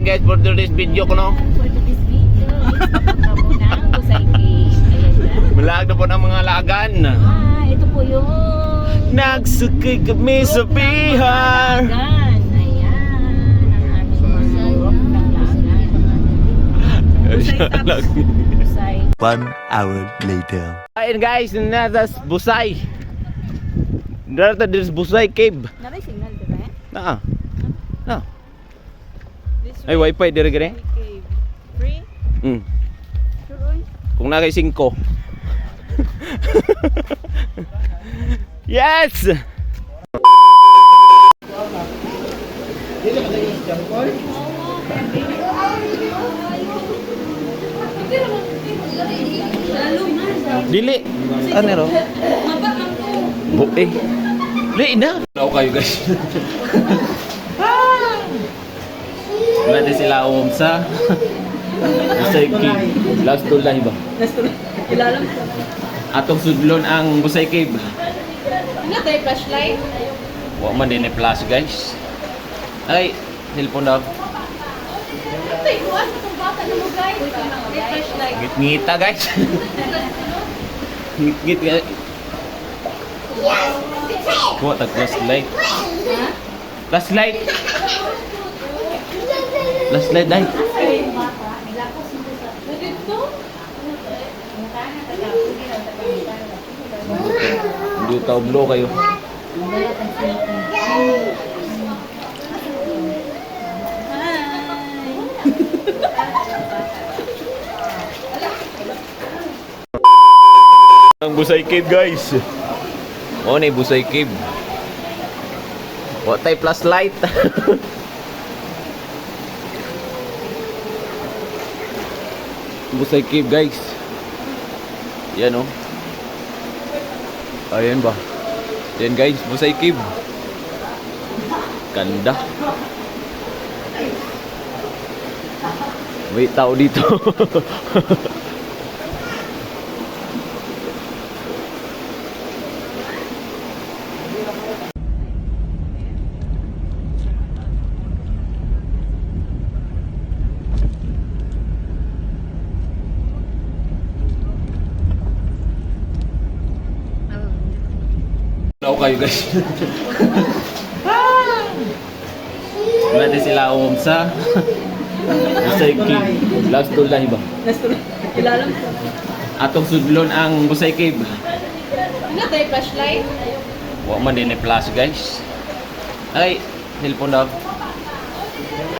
guys for today's video ko no. For today's video, kamo na ang Busay Cave. Ayan na. Malag na po ng mga lagan. Ito po yung Nagsakay kami sa bihar. lagan. Ayan, ang aming mga rock ng lagan. Busay. 1 hour later. Ayun guys, nasa Busay. Nasa Busay Cave. Naray signal, di ba? Na. Na. This Ay wifi dire gere. Cave. Free? Sure, oy. Kung na kay 5. Yes! Dili. Ano ro? Dili na. Ako kayo guys. Natin sila sa Busay Cave. Last tool lang ba? Ilalam. Atong sudlon ang Busay Cave. Ano tayo flashlight? Wa man din flash guys. Ay, cellphone daw. Tay, kuan itong bata na mo guys. May flashlight. Ngit-ngita guys. Ngit guys. Kuha tag flashlight. Flashlight. Flashlight dai. Hindi tao blow kayo. Ang Busay Cave guys. O ni Busay Cave. What type plus light? Busay Cave guys. Yan o. Ayan ba? Yan guys, Busay Cave. Ganda. May tao dito. Ako kayo guys. Natin sila sa Busay Cave. Last tool lang ba? Last tool. Ilalam. Atong sudlon ang Busay Cave. Ano tayo flashlight? Wa man din flash guys. Ay, cellphone daw.